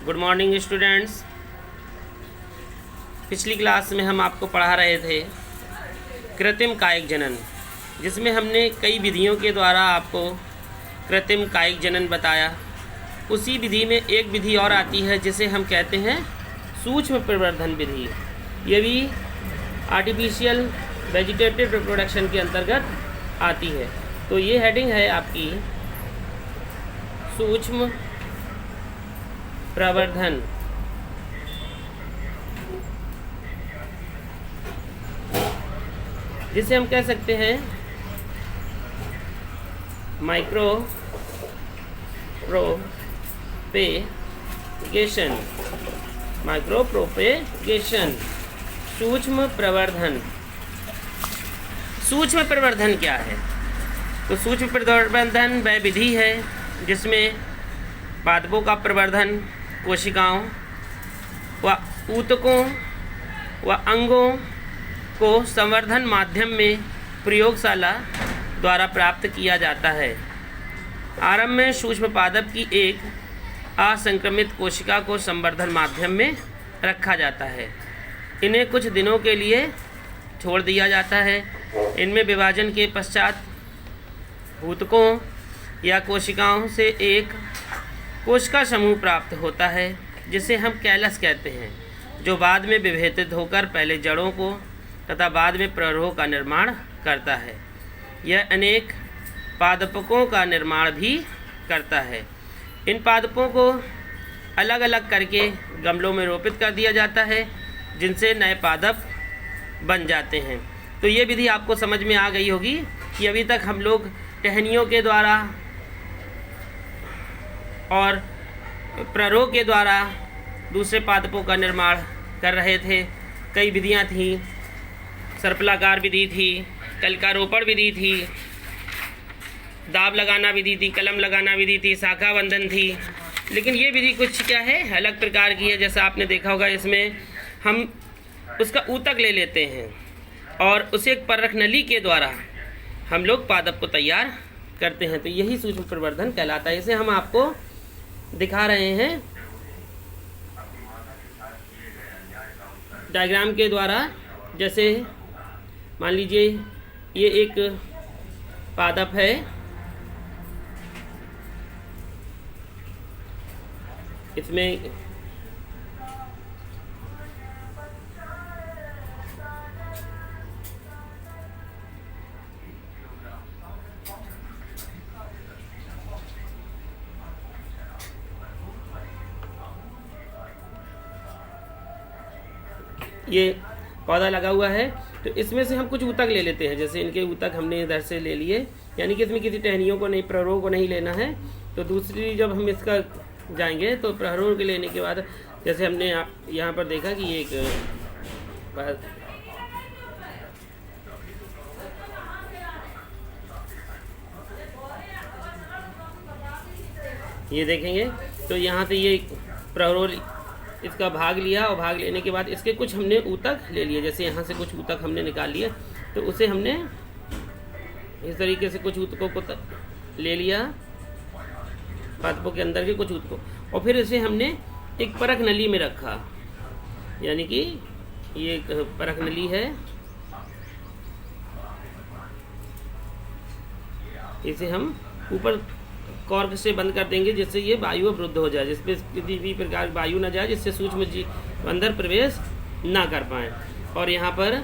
Good morning students. पिछली class में हम आपको पढ़ा रहे थे कृत्रिम कायिक जनन, जिसमें हमने कई विधियों के द्वारा आपको कृत्रिम कायिक जनन बताया। उसी विधि में एक विधि और आती है जिसे हम कहते हैं सूक्ष्म प्रवर्धन विधि। ये भी आर्टिफिशियल वेजिटेटिव रिप्रोडक्शन के अंतर्गत आती है। तो ये हेडिंग है आपकी सूक्ष्म प्रवर्धन। जिसे हम कह सकते हैं माइक्रो प्रोपेगेशन। माइक्रो प्रोपेगेशन, सूक्ष्म प्रवर्धन। सूक्ष्म प्रवर्धन क्या है? तो सूक्ष्म प्रवर्धन वह विधि है जिसमें पादपों का प्रवर्धन कोशिकाओं व ऊतकों व अंगों को संवर्धन माध्यम में प्रयोगशाला द्वारा प्राप्त किया जाता है। आरंभ में सूक्ष्म पादप की एक असंक्रमित कोशिका को संवर्धन माध्यम में रखा जाता है। इन्हें कुछ दिनों के लिए छोड़ दिया जाता है। इनमें विभाजन के पश्चात ऊतकों या कोशिकाओं से एक कोशिका समूह प्राप्त होता है जिसे हम कैलस कहते हैं, जो बाद में विभेदित होकर पहले जड़ों को तथा बाद में प्ररोह का निर्माण करता है। यह अनेक पादपों का निर्माण भी करता है। इन पादपों को अलग अलग करके गमलों में रोपित कर दिया जाता है, जिनसे नए पादप बन जाते हैं। तो ये विधि आपको समझ में आ गई होगी कि अभी तक हम लोग टहनियों के द्वारा और प्ररोह के द्वारा दूसरे पादपों का निर्माण कर रहे थे। कई विधियां थीं, सर्पलाकार विधि थी, कलकारोपण विधि थी, दाब लगाना विधि थी, कलम लगाना विधि थी, शाखा बंधन थी। लेकिन ये विधि कुछ क्या है, अलग प्रकार की है। जैसा आपने देखा होगा, इसमें हम उसका ऊतक ले लेते हैं और उसे एक परख नली के द्वारा हम लोग पादप को तैयार करते हैं। तो यही सूक्ष्म प्रवर्धन कहलाता है। इसे हम आपको दिखा रहे हैं डायग्राम के द्वारा। जैसे मान लीजिए ये एक पादप है, इसमें ये पौधा लगा हुआ है। तो इसमें से हम कुछ ऊतक ले लेते हैं। जैसे इनके ऊतक हमने इधर से ले लिए, यानी कि इसमें किसी टहनियों को नहीं, प्ररोह को नहीं लेना है। तो दूसरी जब हम इसका जाएंगे तो प्ररोह के लेने के बाद जैसे हमने यहाँ पर देखा कि ये एक ये देखेंगे तो यहाँ से ये प्ररोह इसका भाग लिया, और भाग लेने के बाद इसके कुछ हमने ऊतक ले लिए। जैसे यहाँ से कुछ ऊतक हमने निकाल लिए, तो उसे हमने इस तरीके से कुछ ऊतकों को ले लिया, पादपों के अंदर के कुछ ऊतकों, और फिर इसे हमने एक परख नली में रखा। यानी कि ये एक परख नली है, इसे हम ऊपर कॉर्क से बंद कर देंगे जिससे ये वायु अवरुद्ध हो जाए, जिसपे किसी भी प्रकार वायु ना जाए, जिससे सूक्ष्म जीव अंदर प्रवेश ना कर पाए। और यहाँ पर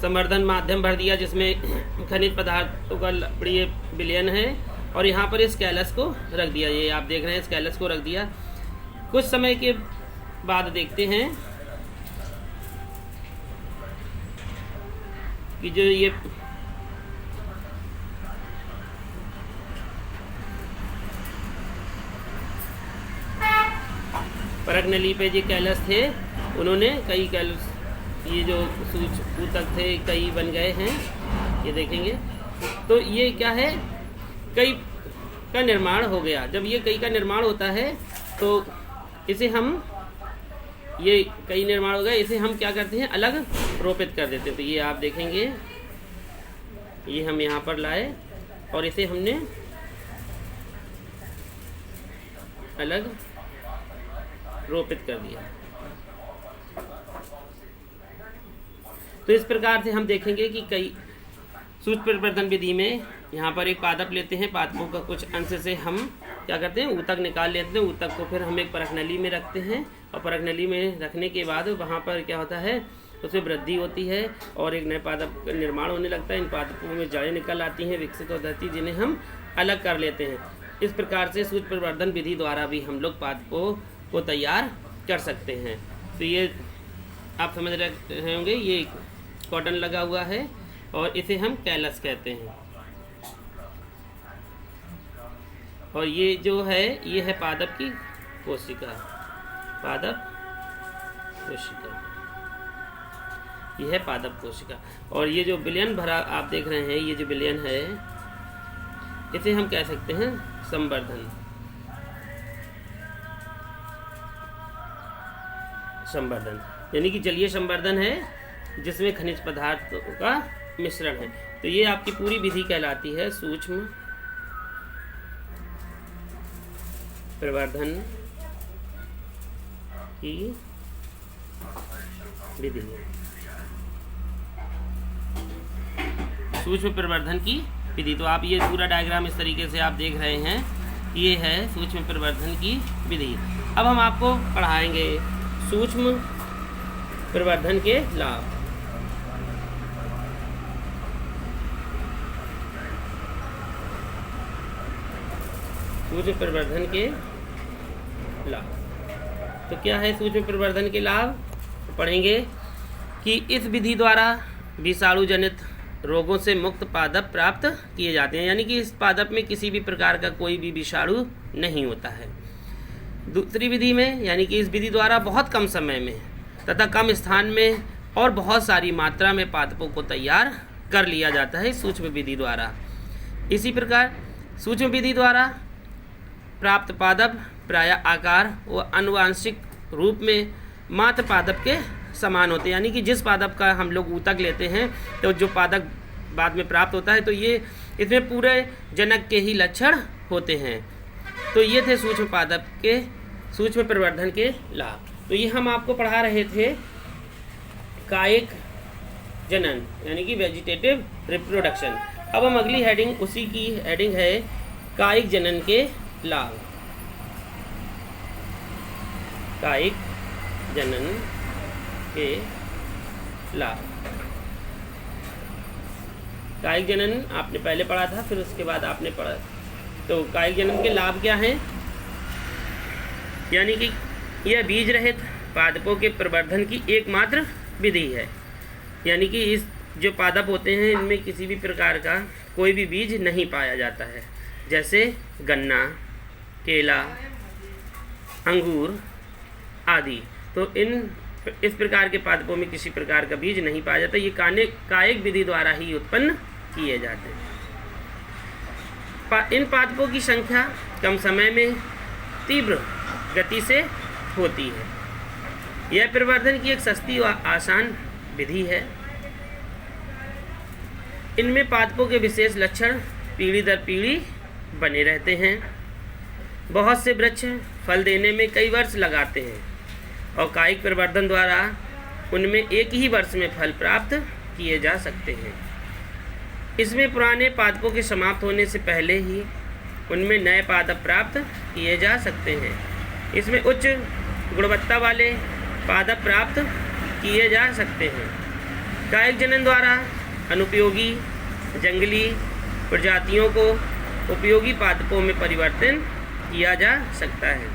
संवर्धन माध्यम भर दिया जिसमें खनिज पदार्थों का बड़ी विलयन है, और यहाँ पर इस कैलस को रख दिया। ये आप देख रहे हैं, इस कैलस को रख दिया। कुछ समय के बाद देखते हैं कि जो ये परख नली पे जो कैलस थे, उन्होंने कई कैलस, ये जो ऊतक थे कई बन गए हैं, ये देखेंगे। तो ये क्या है, कई का निर्माण हो गया। जब ये कई का निर्माण होता है तो इसे हम, ये कई निर्माण हो गया, इसे हम क्या करते हैं, अलग रोपित कर देते हैं। तो ये आप देखेंगे, ये हम यहाँ पर लाए और इसे हमने अलग रोपित कर दिया। तो इस प्रकार से हम देखेंगे कि कई सूक्ष्म परिवर्धन विधि में यहाँ पर एक पादप लेते हैं, पादपों का कुछ अंश से हम क्या करते हैं, ऊतक निकाल लेते हैं। ऊतक को फिर हम एक परखनली में रखते हैं और परखनली में रखने के बाद वहाँ पर क्या होता है, उसमें वृद्धि होती है और एक नए पादप का निर्माण होने लगता है। इन पादपों में जड़ें निकल आती हैं, विकसित हो जाती हैं, जिन्हें हम अलग कर लेते हैं। इस प्रकार से सूक्ष्म परिवर्धन विधि द्वारा भी हम लोग पादपों को तैयार कर सकते हैं। तो ये आप समझ रहे होंगे, ये कॉटन लगा हुआ है और इसे हम कैलस कहते हैं। और ये जो है, ये है पादप की कोशिका, पादप कोशिका, ये है पादप कोशिका। और ये जो विलयन भरा आप देख रहे हैं, ये जो विलयन है, इसे हम कह सकते हैं संवर्धन। संवर्धन यानी कि जलीय संवर्धन है जिसमें खनिज पदार्थों का मिश्रण है। तो ये आपकी पूरी विधि कहलाती है सूक्ष्म परिवर्धन की विधि। सूक्ष्म परिवर्धन की विधि। तो आप ये पूरा डायग्राम इस तरीके से आप देख रहे हैं, ये है सूक्ष्म परिवर्धन की विधि। अब हम आपको पढ़ाएंगे सूक्ष्म परिवर्धन के लाभ। सूक्ष्म परिवर्धन के लाभ। तो क्या है सूक्ष्म परिवर्धन के लाभ? तो पढ़ेंगे कि इस विधि द्वारा विषाणु जनित रोगों से मुक्त पादप प्राप्त किए जाते हैं, यानी कि इस पादप में किसी भी प्रकार का कोई भी विषाणु नहीं होता है। दूसरी विधि में, यानी कि इस विधि द्वारा बहुत कम समय में तथा कम स्थान में और बहुत सारी मात्रा में पादपों को तैयार कर लिया जाता है सूक्ष्म विधि द्वारा। इसी प्रकार सूक्ष्म विधि द्वारा प्राप्त पादप प्रायः आकार व आनुवांशिक रूप में मात्र पादप के समान होते हैं, यानी कि जिस पादप का हम लोग ऊतक लेते हैं तो जो पादप बाद में प्राप्त होता है, तो ये इसमें पूरे जनक के ही लक्षण होते हैं। तो ये थे सूक्ष्म पादप के सूक्ष्म परिवर्धन के लाभ। तो ये हम आपको पढ़ा रहे थे कायिक जनन, यानी कि वेजिटेटिव रिप्रोडक्शन। अब हम अगली हेडिंग, उसी की हेडिंग है कायिक जनन के लाभ। कायिक जनन के लाभ। कायिक जनन आपने पहले पढ़ा था, फिर उसके बाद आपने पढ़ा। तो कायिक जनन के लाभ क्या हैं? यानी कि यह बीज रहित पादपों के प्रवर्धन की एकमात्र विधि है, यानी कि इस जो पादप होते हैं इनमें किसी भी प्रकार का कोई भी बीज नहीं पाया जाता है, जैसे गन्ना, केला, अंगूर आदि। तो इस प्रकार के पादपों में किसी प्रकार का बीज नहीं पाया जाता। ये कायिक विधि द्वारा ही उत्पन्न किए जाते हैं। इन पादपों की संख्या कम समय में तीव्र गति से होती है। यह परिवर्धन की एक सस्ती और आसान विधि है। इनमें पादपों के विशेष लक्षण पीढ़ी दर पीढ़ी बने रहते हैं। बहुत से वृक्ष फल देने में कई वर्ष लगाते हैं और कायिक परिवर्धन द्वारा उनमें एक ही वर्ष में फल प्राप्त किए जा सकते हैं। इसमें पुराने पादपों के समाप्त होने से पहले ही उनमें नए पादप प्राप्त किए जा सकते हैं। इसमें उच्च गुणवत्ता वाले पादप प्राप्त किए जा सकते हैं। कायिक जनन द्वारा अनुपयोगी जंगली प्रजातियों को उपयोगी पादपों में परिवर्तन किया जा सकता है।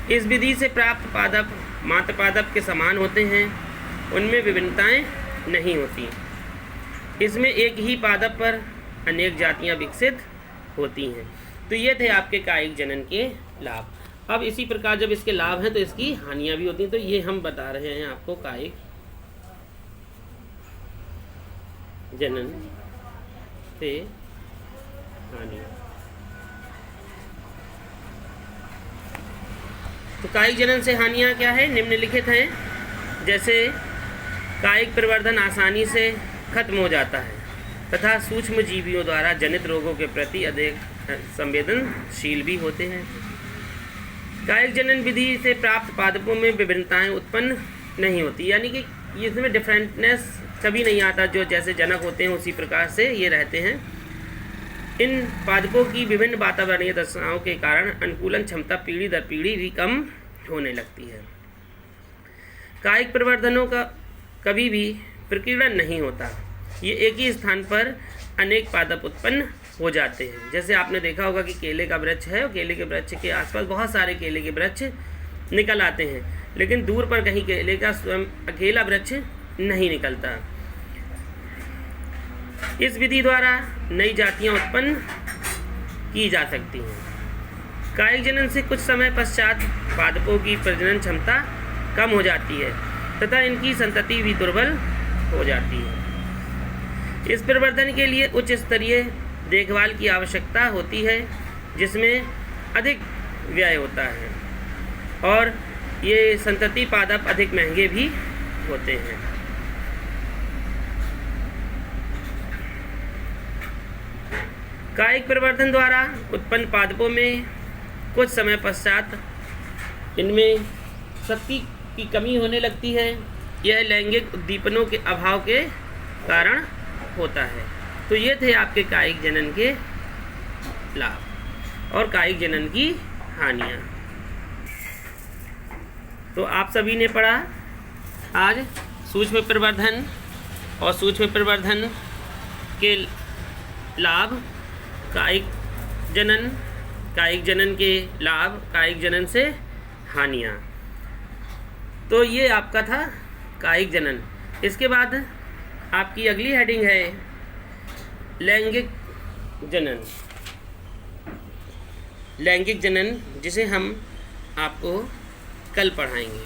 इस विधि से प्राप्त पादप मात्र पादप के समान होते हैं, उनमें विभिन्नताएं नहीं होती। इसमें एक ही पादप पर अनेक जातियां विकसित होती हैं। तो ये थे आपके कायिक जनन के लाभ। अब इसी प्रकार जब इसके लाभ हैं तो इसकी हानियां भी होती हैं। तो ये हम बता रहे हैं आपको कायिक जनन से हानियां। तो कायिक जनन से हानियां क्या है, निम्नलिखित हैं। जैसे कायिक परिवर्धन आसानी से खत्म हो जाता है तथा सूक्ष्म जीवियों द्वारा जनित रोगों के प्रति अधिक संवेदनशील भी होते हैं। कायिक जनन विधि से प्राप्त पादपों में विभिन्नताएं उत्पन्न नहीं होती, यानी कि इसमें डिफरेंटनेस कभी नहीं आता। जो जैसे जनक होते हैं उसी प्रकार से ये रहते हैं। इन पादपों की विभिन्न वातावरणीय दशाओं के कारण अनुकूलन क्षमता पीढ़ी दर पीढ़ी भी कम होने लगती है। कायिक प्रवर्धनों का कभी भी प्रकीर्णन नहीं होता, ये एक ही स्थान पर अनेक पादप उत्पन्न हो जाते हैं। जैसे आपने देखा होगा कि केले का वृक्ष है और केले के वृक्ष के आसपास बहुत सारे केले के वृक्ष निकल आते हैं, लेकिन दूर पर कहीं केले का स्वयं अकेला वृक्ष नहीं निकलता। इस विधि द्वारा नई जातियां उत्पन्न की जा सकती हैं। कायिक जनन से कुछ समय पश्चात पादपों की प्रजनन क्षमता कम हो जाती है तथा इनकी संतति भी दुर्बल हो जाती है। इस प्रवर्धन के लिए उच्च स्तरीय देखभाल की आवश्यकता होती है, जिसमें अधिक व्यय होता है और ये संतति पादप अधिक महंगे भी होते हैं। कायिक प्रवर्धन द्वारा उत्पन्न पादपों में कुछ समय पश्चात इनमें शक्ति की कमी होने लगती है। यह लैंगिक उद्दीपनों के अभाव के कारण होता है। तो ये थे आपके कायिक जनन के लाभ और कायिक जनन की हानियाँ। तो आप सभी ने पढ़ा आज सूक्ष्म प्रवर्धन और सूक्ष्म प्रवर्धन के लाभ, कायिक जनन के लाभ, कायिक जनन से हानियाँ। तो ये आपका था कायिक जनन। इसके बाद आपकी अगली हेडिंग है लैंगिक जनन। लैंगिक जनन जिसे हम आपको कल पढ़ाएंगे।